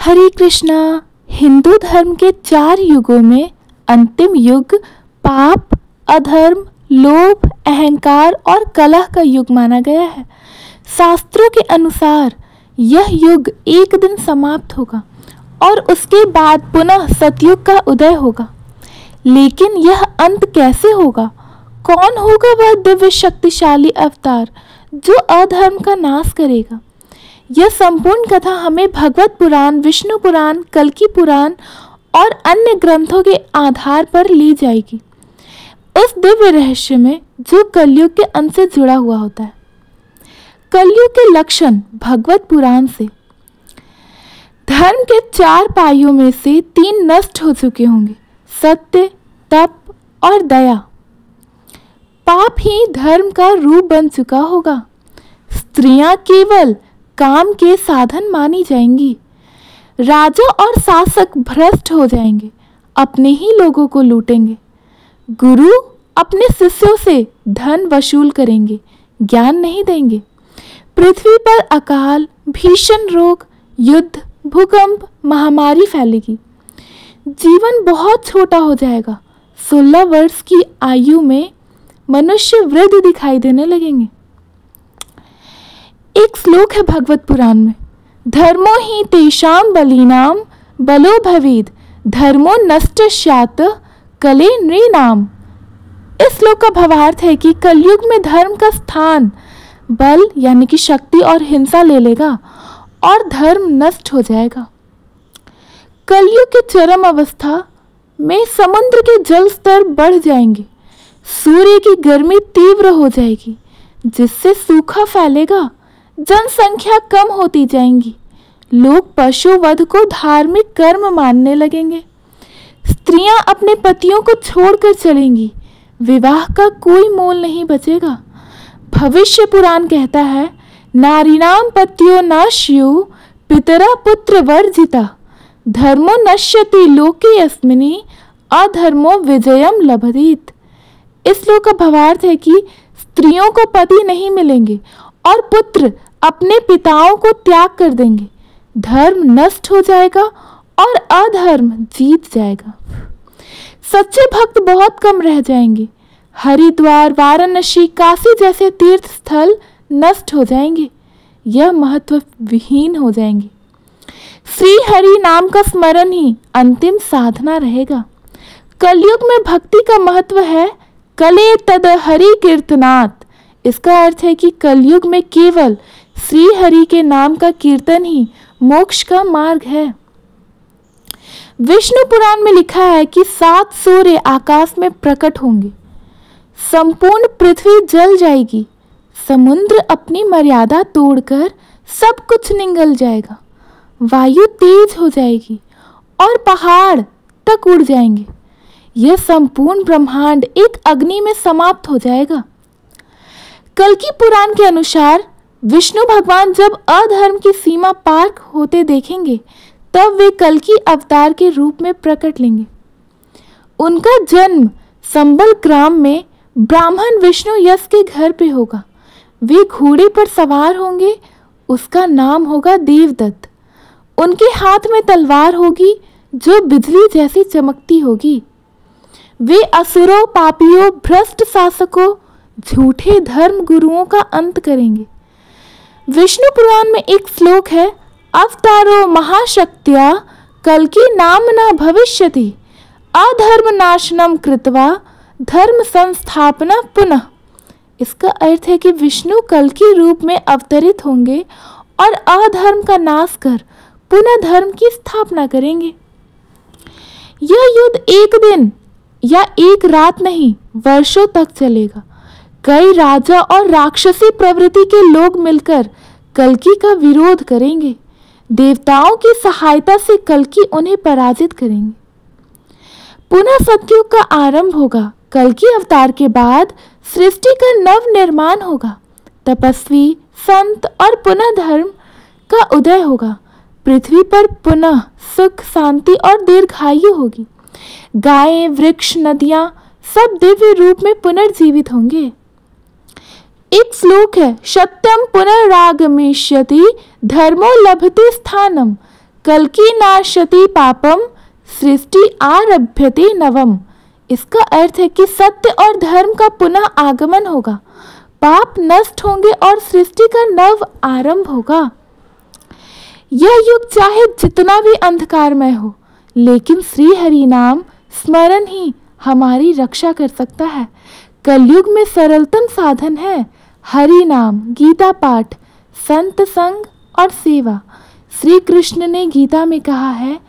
हरे कृष्णा। हिंदू धर्म के 4 युगों में अंतिम युग पाप, अधर्म, लोभ, अहंकार और कलह का युग माना गया है। शास्त्रों के अनुसार यह युग एक दिन समाप्त होगा और उसके बाद पुनः सतयुग का उदय होगा। लेकिन यह अंत कैसे होगा? कौन होगा वह दिव्य शक्तिशाली अवतार जो अधर्म का नाश करेगा? यह संपूर्ण कथा हमें भगवत पुराण, विष्णु पुराण, कल्कि पुराण और अन्य ग्रंथों के आधार पर ली जाएगी, उस दिव्य रहस्य में जो कलयुग के अंत से जुड़ा हुआ होता है। कलयुग के लक्षण भगवत पुराण से। धर्म के 4 पाइयों में से 3 नष्ट हो चुके होंगे, सत्य, तप और दया। पाप ही धर्म का रूप बन चुका होगा। स्त्रियां केवल काम के साधन मानी जाएंगी। राजा और शासक भ्रष्ट हो जाएंगे, अपने ही लोगों को लूटेंगे। गुरु अपने शिष्यों से धन वसूल करेंगे, ज्ञान नहीं देंगे। पृथ्वी पर अकाल, भीषण रोग, युद्ध, भूकंप, महामारी फैलेगी। जीवन बहुत छोटा हो जाएगा। 16 वर्ष की आयु में मनुष्य वृद्ध दिखाई देने लगेंगे। एक श्लोक है भगवत पुराण में, धर्मो ही तेषां बलिनाम बलो भवेद धर्मो नष्ट स्यात् कले नृणाम। इस श्लोक का भावार्थ है कि कलयुग में धर्म का स्थान बल यानी कि शक्ति और हिंसा ले लेगा और धर्म नष्ट हो जाएगा। कलयुग की चरम अवस्था में समुद्र के जल स्तर बढ़ जाएंगे, सूर्य की गर्मी तीव्र हो जाएगी जिससे सूखा फैलेगा, जनसंख्या कम होती जाएंगी, लोग पशु वध को धार्मिक कर्म मानने लगेंगे, स्त्रियां अपने पतियों को छोड़कर चलेंगी, विवाह का कोई मोल नहीं बचेगा। भविष्य पुराण कहता है, नारीणाम पत्यो नाश्यु पितरा पुत्र वर्जिता धर्मो नश्यति लोके अस्मिनि अधर्मो विजयम लभतेत। इस श्लोक का भावार्थ है कि स्त्रियों को पति नहीं मिलेंगे और पुत्र अपने पिताओं को त्याग कर देंगे, धर्म नष्ट हो जाएगा और अधर्म जीत जाएगा। सच्चे भक्त बहुत कम रह जाएंगे। हरिद्वार, वाराणसी, काशी जैसे तीर्थ स्थल नष्ट हो जाएंगे, यह महत्व विहीन हो जाएंगे। श्री हरि नाम का स्मरण ही अंतिम साधना रहेगा। कलयुग में भक्ति का महत्व है कले तद हरि कीर्तनात्। इसका अर्थ है कि कलयुग में केवल श्री हरि के नाम का कीर्तन ही मोक्ष का मार्ग है। विष्णु पुराण में लिखा है कि 7 सूर्य आकाश में प्रकट होंगे, संपूर्ण पृथ्वी जल जाएगी, समुद्र अपनी मर्यादा तोड़कर सब कुछ निगल जाएगा, वायु तेज हो जाएगी और पहाड़ तक उड़ जाएंगे। यह संपूर्ण ब्रह्मांड एक अग्नि में समाप्त हो जाएगा। कल्कि पुराण के अनुसार विष्णु भगवान जब अधर्म की सीमा पार होते देखेंगे तब वे कल्कि अवतार के रूप में प्रकट लेंगे। उनका जन्म संबल ग्राम में ब्राह्मण विष्णु यश के घर पे होगा। वे घोड़े पर सवार होंगे, उसका नाम होगा देवदत्त। उनके हाथ में तलवार होगी जो बिजली जैसी चमकती होगी। वे असुरों, पापियों, भ्रष्ट शासकों, झूठे धर्म गुरुओं का अंत करेंगे। विष्णु पुराण में एक श्लोक है, अवतारो महाशक्त्या कल्कि नामना भविष्यति अधर्म नाशनम कृत्वा धर्म संस्थापना पुनः। इसका अर्थ है कि विष्णु कल्कि रूप में अवतरित होंगे और अधर्म का नाश कर पुनः धर्म की स्थापना करेंगे। यह युद्ध एक दिन या एक रात नहीं, वर्षों तक चलेगा। कई राजा और राक्षसी प्रवृत्ति के लोग मिलकर कल्कि का विरोध करेंगे। देवताओं की सहायता से कल्कि उन्हें पराजित करेंगे। पुनः सतयुग का आरंभ होगा। कल्कि अवतार के बाद सृष्टि का नव निर्माण होगा। तपस्वी, संत और पुनः धर्म का उदय होगा। पृथ्वी पर पुनः सुख, शांति और दीर्घायु होगी। गायें, वृक्ष, नदियां सब दिव्य रूप में पुनर्जीवित होंगे। एक श्लोक है, सत्यम पुनरागमिष्यति धर्मो लभते स्थानम कल्की नाशति पापम सृष्टि आरभ्यते नवम। इसका अर्थ है कि सत्य और धर्म का पुनः आगमन होगा, पाप नष्ट होंगे और सृष्टि का नव आरंभ होगा। यह युग चाहे जितना भी अंधकारमय हो, लेकिन श्री हरि नाम स्मरण ही हमारी रक्षा कर सकता है। कलयुग में सरलतम साधन है हरि नाम, गीता पाठ, संत संग और सेवा। श्री कृष्ण ने गीता में कहा है,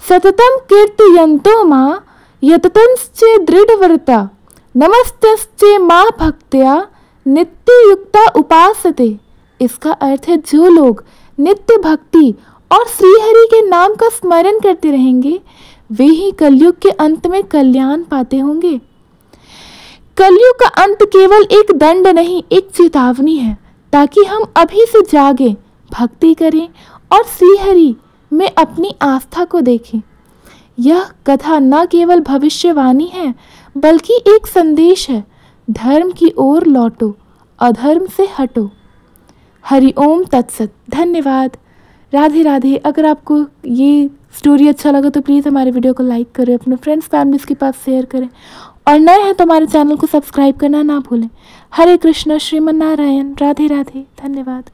सततम कीर्तयन्तो मां यततंश्चे दृढ़व्रता नमस्तस्चे मां भक्त्या नित्य युक्ता उपासते। इसका अर्थ है जो लोग नित्य भक्ति और श्रीहरि के नाम का स्मरण करते रहेंगे वे ही कलयुग के अंत में कल्याण पाते होंगे। कलयुग का अंत केवल एक दंड नहीं, एक चेतावनी है, ताकि हम अभी से जागे, भक्ति करें और श्रीहरि में अपनी आस्था को देखें। यह कथा न केवल भविष्यवाणी है बल्कि एक संदेश है, धर्म की ओर लौटो, अधर्म से हटो। हरि ओम तत्सत। धन्यवाद। राधे राधे। अगर आपको ये स्टोरी अच्छा लगा तो प्लीज़ हमारे वीडियो को लाइक करें, अपने फ्रेंड्स फैमिलीज़ के पास शेयर करें और नए हैं तो हमारे चैनल को सब्सक्राइब करना ना भूलें। हरे कृष्ण, श्रीमन नारायण। राधे राधे। धन्यवाद।